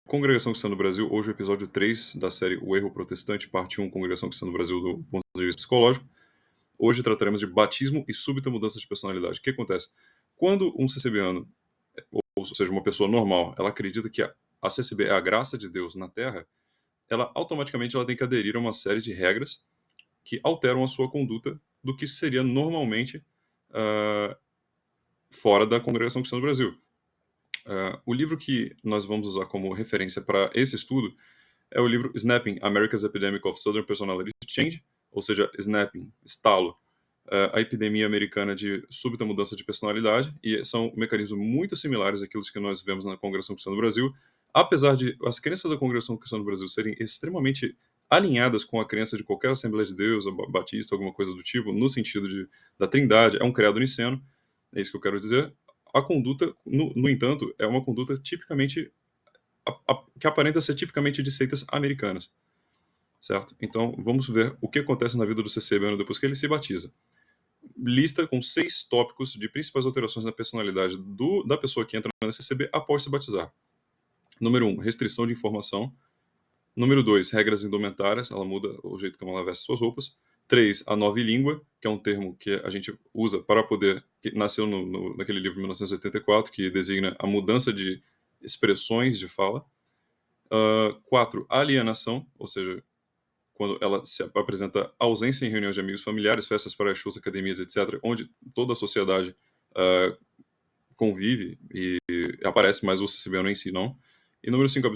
Congregação Cristã do Brasil, hoje o episódio 3 da série O Erro Protestante, parte 1, Congregação Cristã do Brasil do ponto de vista psicológico. Hoje trataremos de batismo e súbita mudança de personalidade. O que acontece? Quando um CCBano, ou seja, uma pessoa normal, ela acredita que a CCB é a graça de Deus na Terra, ela automaticamente tem que aderir a uma série de regras que alteram a sua conduta do que seria normalmente fora da Congregação Cristã do Brasil. O livro que nós vamos usar como referência para esse estudo é o livro Snapping, America's Epidemic of Southern Personality Change, ou seja, Snapping, estalo, a epidemia americana de súbita mudança de personalidade, e são mecanismos muito similares àqueles que nós vemos na Congregação Cristã do Brasil, apesar de as crenças da Congregação Cristã do Brasil serem extremamente alinhadas com a crença de qualquer Assembleia de Deus, batista, alguma coisa do tipo, no sentido da Trindade, é um credo niceno, é isso que eu quero dizer. A conduta, no entanto, é uma conduta tipicamente que aparenta ser tipicamente de seitas americanas, certo? Então, vamos ver o que acontece na vida do CCBano depois que ele se batiza. Lista com 6 tópicos de principais alterações na personalidade da pessoa que entra na CCB após se batizar. Número 1, restrição de informação. Número 2, regras indumentárias, ela muda o jeito como ela veste suas roupas. 3, a nova língua, que é um termo que a gente usa para poder, que nasceu naquele livro de 1984, que designa a mudança de expressões de fala. 4, alienação, ou seja, quando ela se apresenta ausência em reuniões de amigos familiares, festas para shows, academias, etc., onde toda a sociedade convive e aparece, mas o CCBano em si não. E número 5,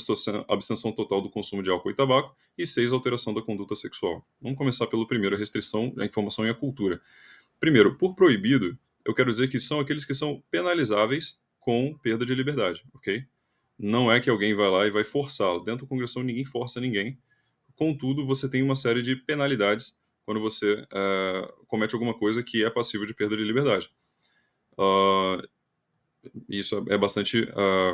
abstenção total do consumo de álcool e tabaco. E 6, alteração da conduta sexual. Vamos começar pelo primeiro, restrição da informação e a cultura. Primeiro, por proibido, eu quero dizer que são aqueles que são penalizáveis com perda de liberdade, ok? Não é que alguém vai lá e vai forçá-lo. Dentro da congregação, ninguém força ninguém. Contudo, você tem uma série de penalidades quando você comete alguma coisa que é passível de perda de liberdade. Isso é bastante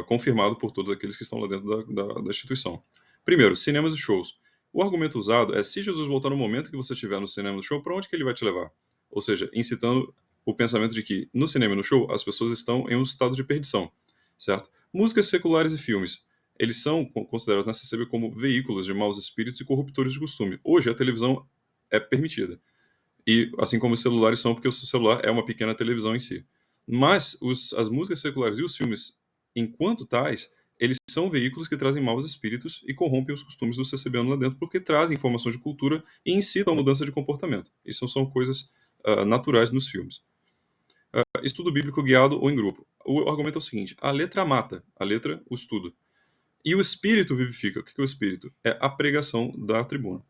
confirmado por todos aqueles que estão lá dentro da instituição. Primeiro, cinemas e shows. O argumento usado é: se Jesus voltar no momento que você estiver no cinema e no show, para onde que ele vai te levar? Ou seja, incitando o pensamento de que no cinema e no show as pessoas estão em um estado de perdição, certo? Músicas seculares e filmes. Eles são considerados na CCB como veículos de maus espíritos e corruptores de costume. Hoje a televisão é permitida. E assim como os celulares são, porque o celular é uma pequena televisão em si. Mas as músicas seculares e os filmes, enquanto tais, eles são veículos que trazem maus espíritos e corrompem os costumes do CCBano lá dentro, porque trazem informações de cultura e incitam a mudança de comportamento. Isso são coisas naturais nos filmes. Estudo bíblico guiado ou em grupo. O argumento é o seguinte: a letra mata, a letra, o estudo. E o espírito vivifica. O que é o espírito? É a pregação da tribuna.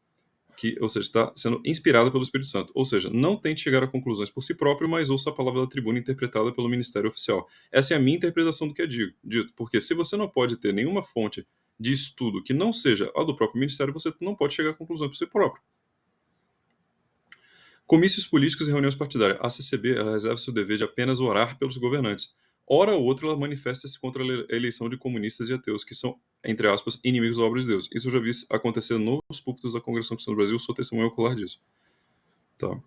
Ou seja, está sendo inspirada pelo Espírito Santo. Ou seja, não tente chegar a conclusões por si próprio, mas ouça a palavra da tribuna interpretada pelo ministério oficial. Essa é a minha interpretação do que é dito. Porque se você não pode ter nenhuma fonte de estudo que não seja a do próprio ministério, você não pode chegar a conclusões por si próprio. Comícios políticos e reuniões partidárias. A CCB ela reserva-se o dever de apenas orar pelos governantes. Hora ou outra, ela manifesta-se contra a eleição de comunistas e ateus, que são, entre aspas, inimigos da obra de Deus. Isso eu já vi acontecer nos púlpitos da Congregação Cristã do Brasil, sou testemunho ocular disso. Tá.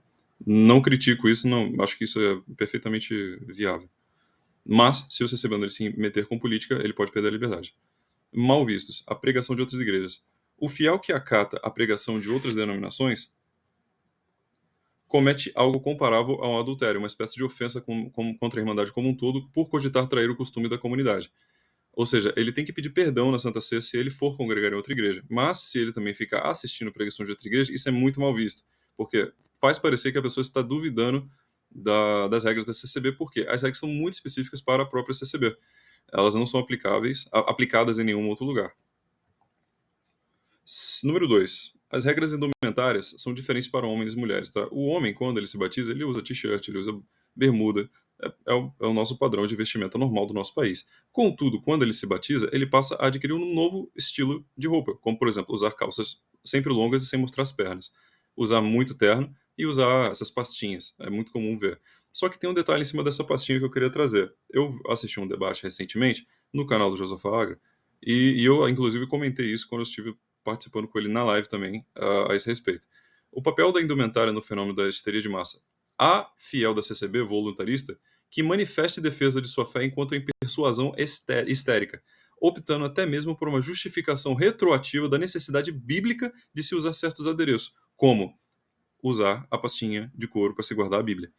Não critico isso, não, acho que isso é perfeitamente viável. Mas, se o CCBano ele se meter com política, ele pode perder a liberdade. Mal vistos, a pregação de outras igrejas. O fiel que acata a pregação de outras denominações comete algo comparável a um adultério, uma espécie de ofensa contra a Irmandade como um todo, por cogitar trair o costume da comunidade. Ou seja, ele tem que pedir perdão na Santa Ceia se ele for congregar em outra igreja. Mas se ele também ficar assistindo pregação de outra igreja, isso é muito mal visto, porque faz parecer que a pessoa está duvidando das regras da CCB, porque as regras são muito específicas para a própria CCB. Elas não são aplicadas em nenhum outro lugar. Número 2. As regras indumentárias são diferentes para homens e mulheres. Tá? O homem, quando ele se batiza, ele usa t-shirt, ele usa bermuda. É o nosso padrão de vestimenta normal do nosso país. Contudo, quando ele se batiza, ele passa a adquirir um novo estilo de roupa, como, por exemplo, usar calças sempre longas e sem mostrar as pernas. Usar muito terno e usar essas pastinhas. É muito comum ver. Só que tem um detalhe em cima dessa pastinha que eu queria trazer. Eu assisti um debate recentemente no canal do Josafá Agra e eu, inclusive, comentei isso quando eu estive participando com ele na live também a esse respeito. O papel da indumentária no fenômeno da histeria de massa. a fiel da CCB, voluntarista, que manifeste defesa de sua fé enquanto em persuasão histérica, optando até mesmo por uma justificação retroativa da necessidade bíblica de se usar certos adereços, como usar a pastinha de couro para se guardar a Bíblia.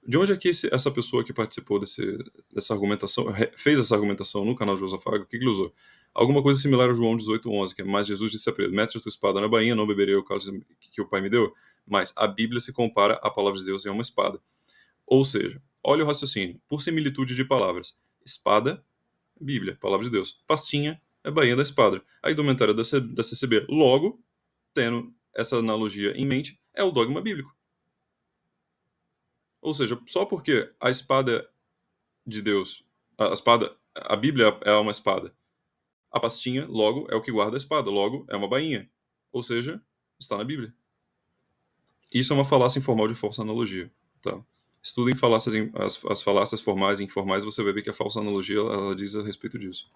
De onde é que essa pessoa que participou dessa argumentação, fez essa argumentação no canal de Josafago, o que ele usou? Alguma coisa similar a João 18:11, que é: mas Jesus disse a Pedro, mete a tua espada na bainha, não beberei o cálice que o Pai me deu. Mas a Bíblia se compara à palavra de Deus em uma espada. Ou seja, olha o raciocínio, por similitude de palavras. Espada, Bíblia, palavra de Deus. Pastinha é bainha da espada. A indumentária da CCB. Logo, tendo essa analogia em mente, é o dogma bíblico. Ou seja, só porque a espada de Deus, a Bíblia é uma espada. A pastinha, logo, é o que guarda a espada, logo, é uma bainha. Ou seja, está na Bíblia. Isso é uma falácia informal de falsa analogia. Tá? Estudem as falácias formais e informais, você vai ver que a falsa analogia ela diz a respeito disso.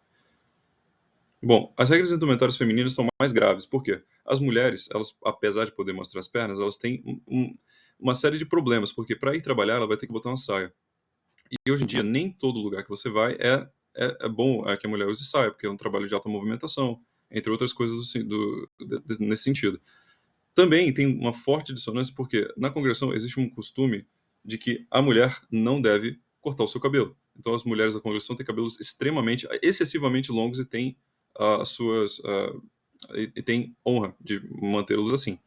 Bom, as regras indumentárias femininas são mais graves. Por quê? As mulheres, elas, apesar de poder mostrar as pernas, elas têm uma série de problemas, porque para ir trabalhar ela vai ter que botar uma saia. E hoje em dia, nem todo lugar que você vai é bom que a mulher use saia, porque é um trabalho de alta movimentação, entre outras coisas nesse sentido. Também tem uma forte dissonância, porque na congregação existe um costume de que a mulher não deve cortar o seu cabelo. Então, as mulheres da congregação têm cabelos excessivamente longos e têm as suas. E têm honra de mantê-los assim.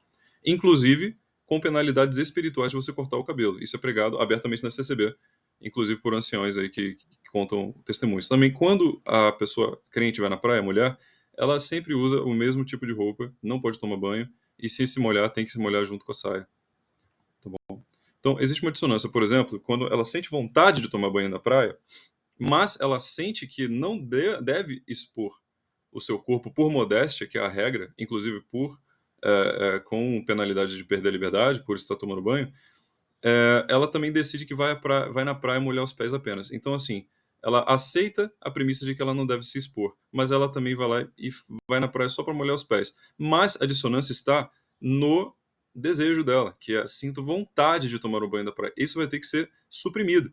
Inclusive, com penalidades espirituais de você cortar o cabelo. Isso é pregado abertamente na CCB, inclusive por anciões aí que contam testemunhos. Também, quando a pessoa crente vai na praia, a mulher, ela sempre usa o mesmo tipo de roupa, não pode tomar banho, e se molhar, tem que se molhar junto com a saia. Tá bom? Então, existe uma dissonância, por exemplo, quando ela sente vontade de tomar banho na praia, mas ela sente que não deve expor o seu corpo por modéstia, que é a regra, inclusive com penalidade de perder a liberdade por estar tomando banho, ela também decide que vai na praia molhar os pés apenas. Então, assim, ela aceita a premissa de que ela não deve se expor, mas ela também vai lá e vai na praia só para molhar os pés. Mas a dissonância está no desejo dela, que é: sinto vontade de tomar o banho da praia. Isso vai ter que ser suprimido,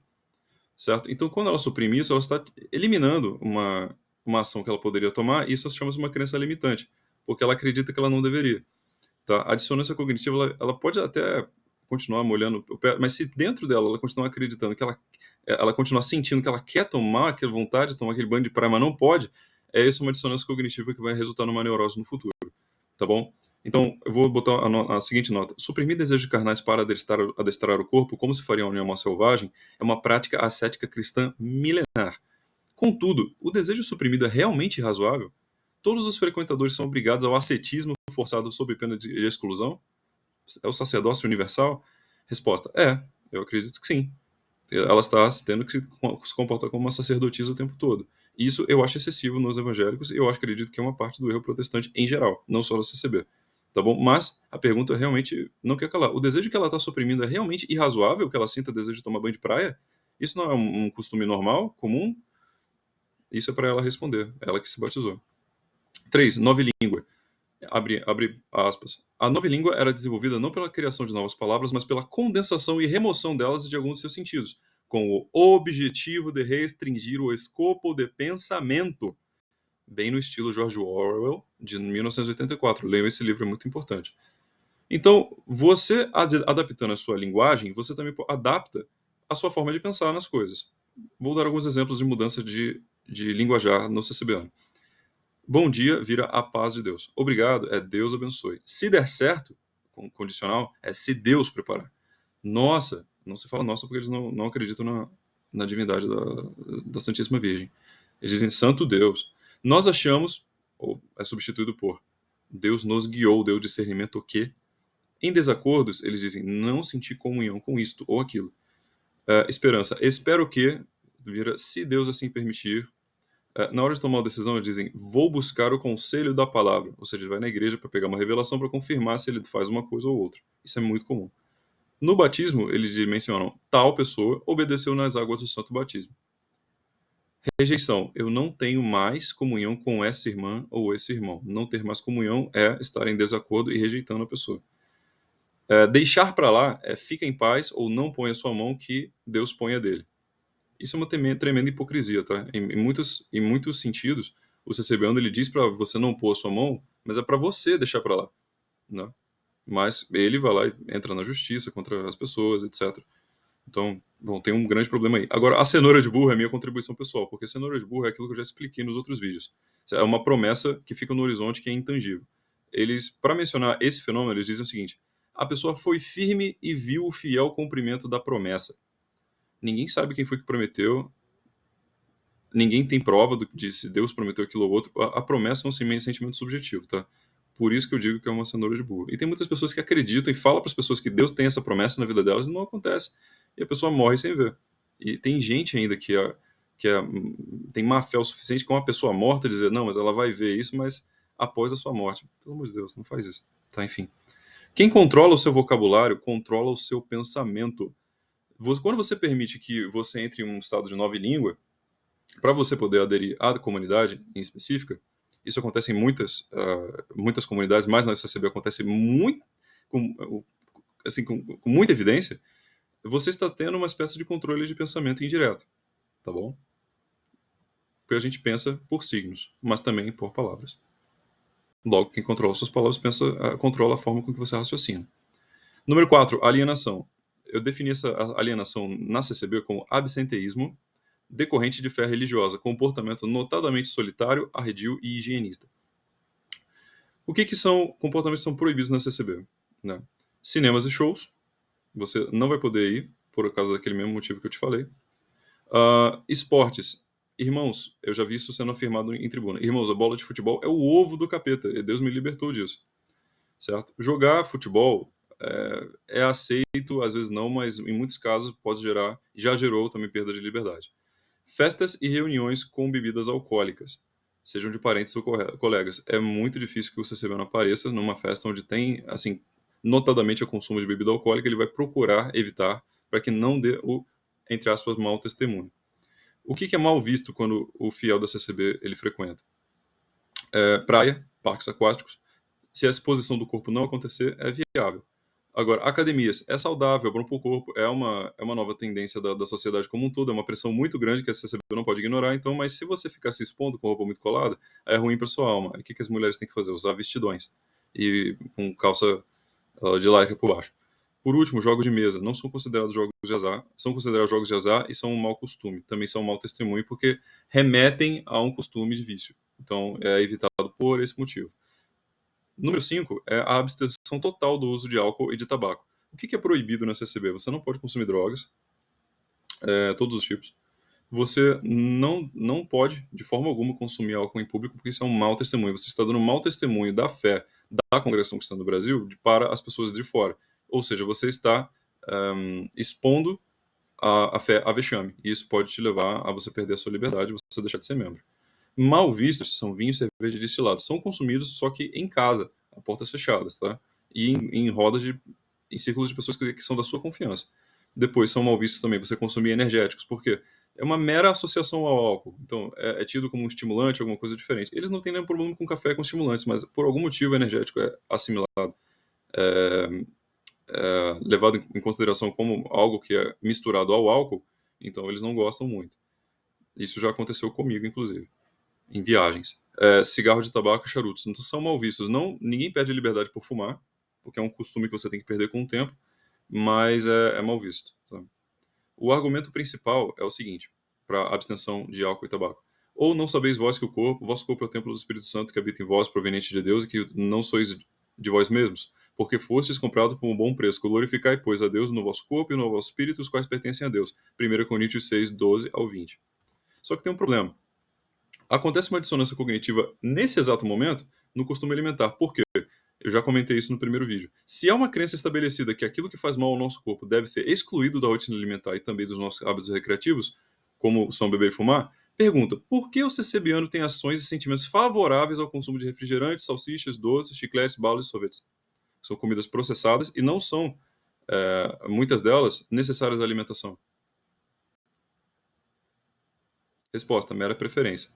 certo? Então, quando ela suprime isso, ela está eliminando uma ação que ela poderia tomar, e isso chama-se uma crença limitante, porque ela acredita que ela não deveria. Tá? A dissonância cognitiva ela pode até continuar molhando o pé, mas se dentro dela ela continuar acreditando que ela continuar sentindo que ela quer tomar aquela vontade de tomar aquele banho de praia, mas não pode, isso uma dissonância cognitiva que vai resultar numa neurose no futuro, tá bom? Então, eu vou botar a seguinte nota: suprimir desejos carnais para adestrar o corpo, como se faria uma união selvagem, é uma prática ascética cristã milenar. Contudo, o desejo suprimido é realmente razoável? Todos os frequentadores são obrigados ao ascetismo forçado sob pena de exclusão? É o sacerdócio universal? Resposta: eu acredito que sim. Ela está tendo que se comportar como uma sacerdotisa o tempo todo. Isso eu acho excessivo nos evangélicos e eu acredito que é uma parte do erro protestante em geral, não só da CCB. Tá bom? Mas a pergunta realmente não quer calar. O desejo que ela está suprimindo é realmente irrazoável, que ela sinta desejo de tomar banho de praia? Isso não é um costume normal, comum? Isso é para ela responder, ela que se batizou. 3. Nova língua. Abre aspas. A nova língua era desenvolvida não pela criação de novas palavras, mas pela condensação e remoção delas de alguns de seus sentidos, com o objetivo de restringir o escopo de pensamento, bem no estilo George Orwell, de 1984. Leiam esse livro, é muito importante. Então, você adaptando a sua linguagem, você também adapta a sua forma de pensar nas coisas. Vou dar alguns exemplos de mudança de linguajar no CCBano. Bom dia vira a paz de Deus. Obrigado é Deus abençoe. Se der certo, com condicional, é se Deus preparar. Nossa, não se fala nossa porque eles não acreditam na divindade da Santíssima Virgem. Eles dizem Santo Deus. Nós achamos, ou é substituído por Deus nos guiou, deu discernimento o quê? Em desacordos, eles dizem não sentir comunhão com isto ou aquilo. Esperança, espero que vira se Deus assim permitir. Na hora de tomar uma decisão, eles dizem: vou buscar o conselho da palavra. Ou seja, ele vai na igreja para pegar uma revelação para confirmar se ele faz uma coisa ou outra. Isso é muito comum. No batismo, eles mencionam: tal pessoa obedeceu nas águas do santo batismo. Rejeição: eu não tenho mais comunhão com essa irmã ou esse irmão. Não ter mais comunhão é estar em desacordo e rejeitando a pessoa. Deixar para lá fica em paz ou não põe a sua mão que Deus põe a dele. Isso é uma tremenda hipocrisia, tá? Em muitos sentidos, o CCBando ele diz para você não pôr a sua mão, mas é para você deixar para lá, né? Mas ele vai lá e entra na justiça contra as pessoas, etc. Então, bom, tem um grande problema aí. Agora, a cenoura de burro é a minha contribuição pessoal, porque cenoura de burro é aquilo que eu já expliquei nos outros vídeos. É uma promessa que fica no horizonte que é intangível. Eles, para mencionar esse fenômeno, eles dizem o seguinte: a pessoa foi firme e viu o fiel cumprimento da promessa. Ninguém sabe quem foi que prometeu, ninguém tem prova de se Deus prometeu aquilo ou outro. A promessa é um sentimento subjetivo, tá? Por isso que eu digo que é uma cenoura de burro. E tem muitas pessoas que acreditam e falam para as pessoas que Deus tem essa promessa na vida delas e não acontece. E a pessoa morre sem ver. E tem gente ainda tem má fé o suficiente com uma pessoa morta dizer, não, mas ela vai ver isso, mas após a sua morte. Pelo amor de Deus, não faz isso. Tá, enfim. Quem controla o seu vocabulário, controla o seu pensamento. Quando você permite que você entre em um estado de nova língua, para você poder aderir à comunidade em específica, isso acontece em muitas comunidades, mas na SCB acontece muito, com, assim, com muita evidência, você está tendo uma espécie de controle de pensamento indireto, tá bom? Porque a gente pensa por signos, mas também por palavras. Logo, quem controla suas palavras controla a forma com que você raciocina. Número 4, alienação. Eu defini essa alienação na CCB como absenteísmo decorrente de fé religiosa, comportamento notadamente solitário, arredio e higienista. O que são comportamentos que são proibidos na CCB? Né? Cinemas e shows, você não vai poder ir, por causa daquele mesmo motivo que eu te falei. Esportes. Irmãos, eu já vi isso sendo afirmado em tribuna. Irmãos, a bola de futebol é o ovo do capeta, e Deus me libertou disso. Certo? Jogar futebol é aceito, às vezes não, mas em muitos casos já gerou também perda de liberdade. Festas e reuniões com bebidas alcoólicas, sejam de parentes ou colegas. É muito difícil que o CCB não apareça numa festa onde tem, assim, notadamente o consumo de bebida alcoólica, ele vai procurar evitar para que não dê o, entre aspas, mau testemunho. O que é mal visto quando o fiel da CCB ele frequenta? Praia, parques aquáticos. Se a exposição do corpo não acontecer, é viável. Agora, academias, é saudável, é bom para o corpo, é uma nova tendência da sociedade como um todo, é uma pressão muito grande que a CCB não pode ignorar, então, mas se você ficar se expondo com roupa muito colada, é ruim para sua alma. Aí o que as mulheres têm que fazer? Usar vestidões e com calça de lycra por baixo. Por último, jogos de mesa. Não são considerados jogos de azar, são considerados jogos de azar e são um mau costume. Também são um mau testemunho porque remetem a um costume de vício. Então, é evitado por esse motivo. Número 5 é a abstenção total do uso de álcool e de tabaco. O que é proibido na CCB? Você não pode consumir drogas, todos os tipos. Você não pode, de forma alguma, consumir álcool em público, porque isso é um mau testemunho. Você está dando um mau testemunho da fé da Congregação Cristã do Brasil para as pessoas de fora. Ou seja, você está expondo a fé a vexame. E isso pode te levar a você perder a sua liberdade, você deixar de ser membro. Mal vistos são vinho, cerveja e destilado. São consumidos só que em casa, a portas fechadas, tá? E em rodas em círculos de pessoas que são da sua confiança. Depois são mal vistos também você consumir energéticos, porque é uma mera associação ao álcool. Então é tido como um estimulante, alguma coisa diferente. Eles não têm nenhum problema com café com estimulantes, mas por algum motivo o energético é assimilado, levado em consideração como algo que é misturado ao álcool. Então eles não gostam muito. Isso já aconteceu comigo, inclusive em viagens. Cigarro de tabaco e charutos não são mal vistos. Ninguém perde a liberdade por fumar, porque é um costume que você tem que perder com o tempo, mas é mal visto. Sabe? O argumento principal é o seguinte, para abstenção de álcool e tabaco. Ou não sabeis vós que vosso corpo é o templo do Espírito Santo que habita em vós, proveniente de Deus, e que não sois de vós mesmos, porque fostes comprados por um bom preço. Glorificai, pois, a Deus no vosso corpo e no vosso espírito, os quais pertencem a Deus. 1 Coríntios 6, 12 ao 20. Só que tem um problema. Acontece uma dissonância cognitiva nesse exato momento no costume alimentar. Por quê? Eu já comentei isso no primeiro vídeo. Se há uma crença estabelecida que aquilo que faz mal ao nosso corpo deve ser excluído da rotina alimentar e também dos nossos hábitos recreativos, como são beber e fumar, pergunta, por que o CCBiano tem ações e sentimentos favoráveis ao consumo de refrigerantes, salsichas, doces, chicletes, balas e sorvetes? São comidas processadas e não são, muitas delas, necessárias à alimentação. Resposta, mera preferência.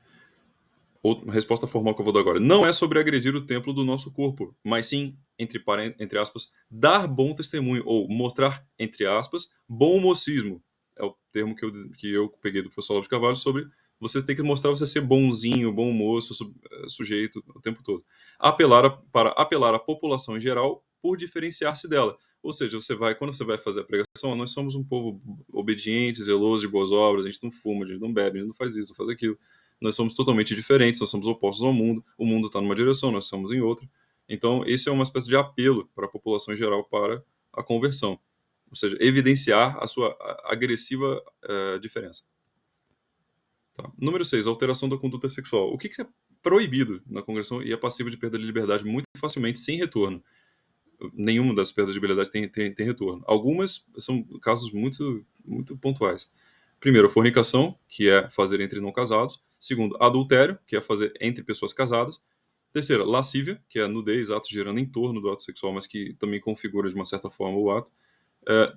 Resposta formal que eu vou dar agora. Não é sobre agredir o templo do nosso corpo, mas sim entre aspas, dar bom testemunho, ou mostrar, entre aspas, bom mocismo. É o termo que eu peguei do professor Olavo de Carvalho sobre você tem que mostrar você ser bonzinho, bom moço, sujeito o tempo todo. Para apelar à população em geral por diferenciar-se dela. Ou seja, quando você vai fazer a pregação, nós somos um povo obediente, zeloso, de boas obras, a gente não fuma, a gente não bebe, a gente não faz isso, não faz aquilo. Nós somos totalmente diferentes, nós somos opostos ao mundo, o mundo está numa direção, nós estamos em outra. Então, esse é uma espécie de apelo para a população em geral para a conversão. Ou seja, evidenciar a sua agressiva diferença. Tá. Número 6, alteração da conduta sexual. O que é proibido na conversão e é passível de perda de liberdade muito facilmente, sem retorno. Nenhuma das perdas de liberdade tem retorno. Algumas são casos muito, muito pontuais. Primeiro, a fornicação, que é fazer entre não casados. Segundo, adultério, que é fazer entre pessoas casadas. Terceira, lascívia, que é a nudez, atos girando em torno do ato sexual, mas que também configura de uma certa forma o ato.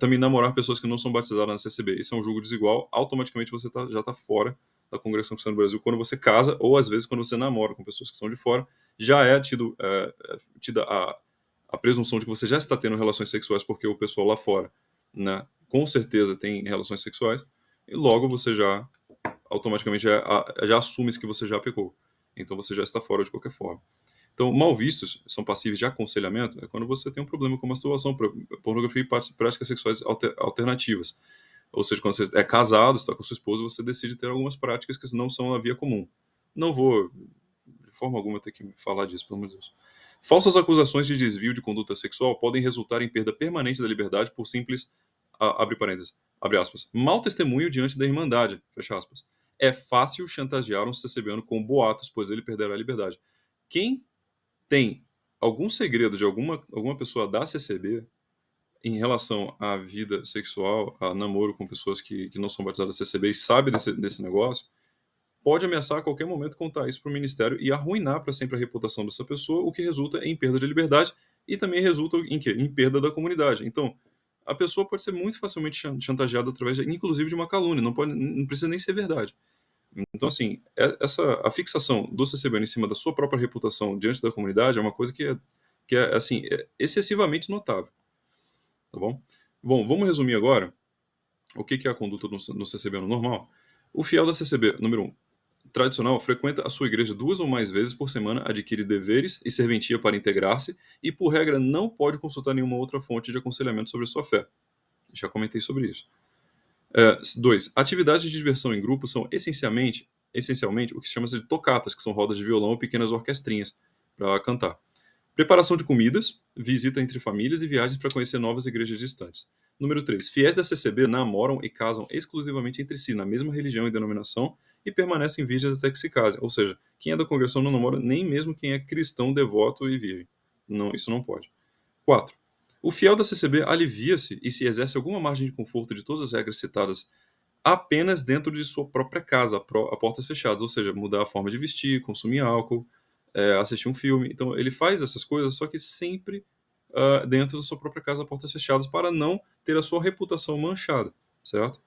Também namorar pessoas que não são batizadas na CCB. Isso é um julgo desigual. Automaticamente você já está fora da congregação cristã no Brasil quando você casa, ou às vezes quando você namora com pessoas que estão de fora. Já é tida a presunção de que você já está tendo relações sexuais porque o pessoal lá fora, né, com certeza tem relações sexuais, e logo você já automaticamente já assume que você já pecou. Então você já está fora de qualquer forma. Então, mal vistos são passíveis de aconselhamento é quando você tem um problema com masturbação, pornografia e práticas sexuais alternativas. Ou seja, quando você é casado, está com sua esposa, você decide ter algumas práticas que não são a via comum. Não vou, de forma alguma, ter que falar disso, pelo amor de Deus. Falsas acusações de desvio de conduta sexual podem resultar em perda permanente da liberdade por simples, abre parênteses, abre aspas, mau testemunho diante da Irmandade, fecha aspas. É fácil chantagear um CCBano com boatos, pois ele perderá a liberdade. Quem tem algum segredo de alguma pessoa da CCB em relação à vida sexual, a namoro com pessoas que não são batizadas da CCB e sabe desse negócio, pode ameaçar a qualquer momento contar isso para o ministério e arruinar para sempre a reputação dessa pessoa, o que resulta em perda de liberdade e também resulta em quê? Em perda da comunidade. Então, a pessoa pode ser muito facilmente chantageada através, inclusive, de uma calúnia, não precisa nem ser verdade. Então, assim, a fixação do CCBN em cima da sua própria reputação diante da comunidade é uma coisa que é assim, excessivamente notável. Tá bom? Bom, vamos resumir agora o que é a conduta no CCBN normal. O fiel da CCB, número 1, tradicional, frequenta a sua igreja 2 ou mais vezes por semana, adquire deveres e serventia para integrar-se e, por regra, não pode consultar nenhuma outra fonte de aconselhamento sobre a sua fé. Já comentei sobre isso. 2. Atividades de diversão em grupo são essencialmente o que se chama de tocatas, que são rodas de violão ou pequenas orquestrinhas para cantar. Preparação de comidas, visita entre famílias e viagens para conhecer novas igrejas distantes. Número 3. Fiéis da CCB namoram e casam exclusivamente entre si, na mesma religião e denominação, e permanecem virgens até que se casem. Ou seja, quem é da congregação não namora nem mesmo quem é cristão, devoto e virgem. Não, isso não pode. 4. O fiel da CCB alivia-se e se exerce alguma margem de conforto de todas as regras citadas apenas dentro de sua própria casa, a portas fechadas, ou seja, mudar a forma de vestir, consumir álcool, assistir um filme. Então, ele faz essas coisas, só que sempre dentro da sua própria casa, a portas fechadas, para não ter a sua reputação manchada, certo?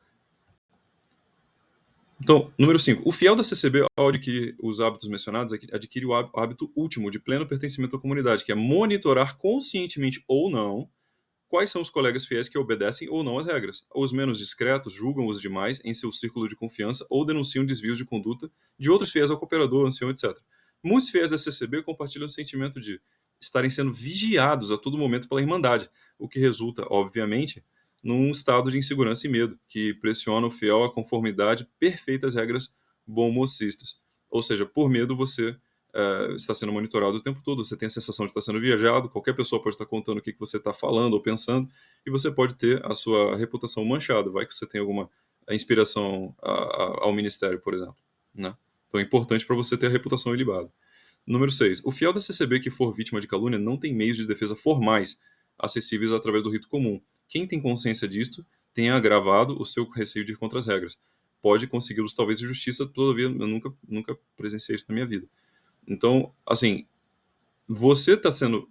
Então, número 5. O fiel da CCB, ao adquirir os hábitos mencionados, adquire o hábito último de pleno pertencimento à comunidade, que é monitorar conscientemente ou não quais são os colegas fiéis que obedecem ou não às regras. Os menos discretos julgam os demais em seu círculo de confiança ou denunciam desvios de conduta de outros fiéis ao cooperador, ancião, etc. Muitos fiéis da CCB compartilham o sentimento de estarem sendo vigiados a todo momento pela Irmandade, o que resulta, obviamente, num estado de insegurança e medo, que pressiona o fiel à conformidade perfeita às regras bom-mocistas. Ou seja, por medo você está sendo monitorado o tempo todo, você tem a sensação de estar sendo viajado, qualquer pessoa pode estar contando o que você está falando ou pensando, e você pode ter a sua reputação manchada. Vai que você tem alguma inspiração ao ministério, por exemplo. Né? Então é importante para você ter a reputação ilibada. Número 6. O fiel da CCB que for vítima de calúnia não tem meios de defesa formais acessíveis através do rito comum. Quem tem consciência disto tem agravado o seu receio de ir contra as regras. Pode consegui-los talvez em justiça, todavia eu nunca presenciei isso na minha vida. Então, assim, você está sendo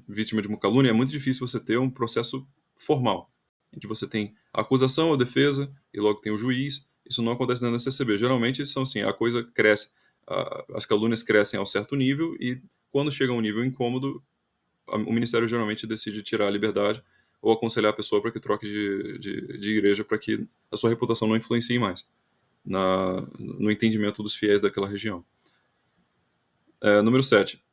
vítima de uma calúnia, é muito difícil você ter um processo formal, em que você tem a acusação, a defesa, e logo tem o juiz. Isso não acontece na CCB. Geralmente, são assim, a coisa cresce, as calúnias crescem a um certo nível, e quando chega a um nível incômodo, o ministério geralmente decide tirar a liberdade ou aconselhar a pessoa para que troque de igreja para que a sua reputação não influencie mais no entendimento dos fiéis daquela região. Número 7.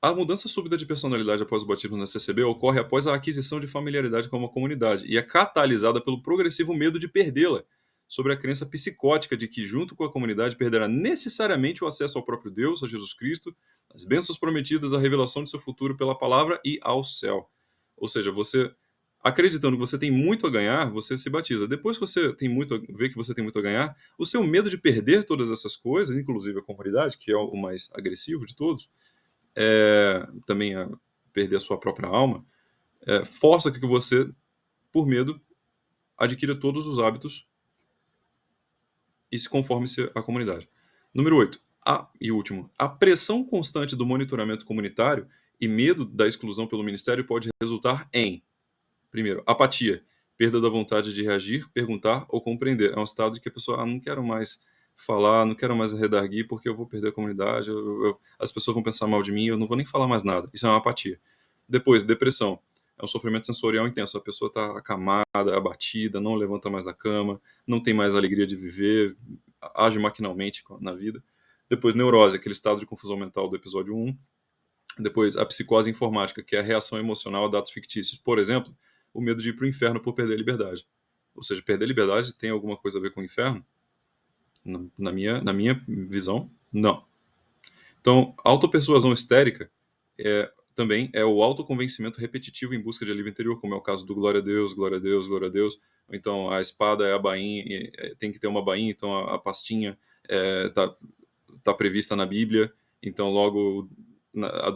A mudança súbita de personalidade após o batismo na CCB ocorre após a aquisição de familiaridade com uma comunidade e é catalisada pelo progressivo medo de perdê-la, sobre a crença psicótica de que, junto com a comunidade, perderá necessariamente o acesso ao próprio Deus, a Jesus Cristo, as bênçãos prometidas, a revelação de seu futuro pela palavra e ao céu. Ou seja, você, acreditando que você tem muito a ganhar, você se batiza. Depois que você vê que você tem muito a ganhar, o seu medo de perder todas essas coisas, inclusive a comunidade, que é o mais agressivo de todos, também a perder a sua própria alma, força que você, por medo, adquira todos os hábitos e se conforme-se à comunidade. Número 8. E último, a pressão constante do monitoramento comunitário e medo da exclusão pelo ministério pode resultar em, primeiro, apatia, perda da vontade de reagir, perguntar ou compreender. É um estado de que a pessoa, não quero mais falar, não quero mais redarguir porque eu vou perder a comunidade, as pessoas vão pensar mal de mim, eu não vou nem falar mais nada. Isso é uma apatia. Depois, depressão. É um sofrimento sensorial intenso. A pessoa está acamada, abatida, não levanta mais da cama, não tem mais alegria de viver, age maquinalmente na vida. Depois, neurose, aquele estado de confusão mental do episódio 1. Depois, a psicose informática, que é a reação emocional a dados fictícios. Por exemplo, o medo de ir para o inferno por perder a liberdade. Ou seja, perder a liberdade tem alguma coisa a ver com o inferno? Na minha visão, não. Então, autopersuasão histérica também é o autoconvencimento repetitivo em busca de alívio interior, como é o caso do glória a Deus, glória a Deus, glória a Deus. Ou então, a espada é a bainha, tem que ter uma bainha, então a pastinha tá prevista na Bíblia, então logo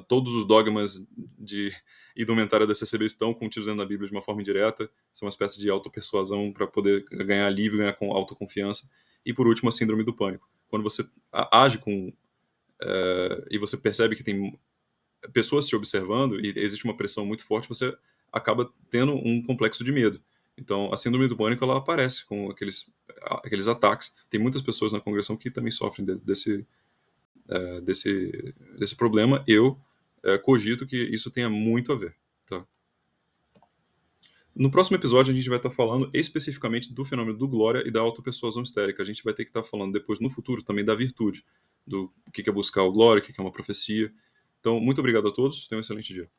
todos os dogmas de indumentária da CCB estão contidos dentro da Bíblia de uma forma indireta, são uma espécie de autopersuasão para poder ganhar alívio, ganhar com autoconfiança. E por último, a síndrome do pânico. Quando você age e você percebe que tem pessoas te observando e existe uma pressão muito forte, você acaba tendo um complexo de medo. Então, a síndrome do pânico, ela aparece com aqueles ataques. Tem muitas pessoas na congregação que também sofrem desse problema. Eu cogito que isso tenha muito a ver. Tá? No próximo episódio, a gente vai estar falando especificamente do fenômeno do glória e da autopersuasão histérica. A gente vai ter que estar falando depois, no futuro, também da virtude, do que é buscar o glória, o que é uma profecia. Então, muito obrigado a todos. Tenham um excelente dia.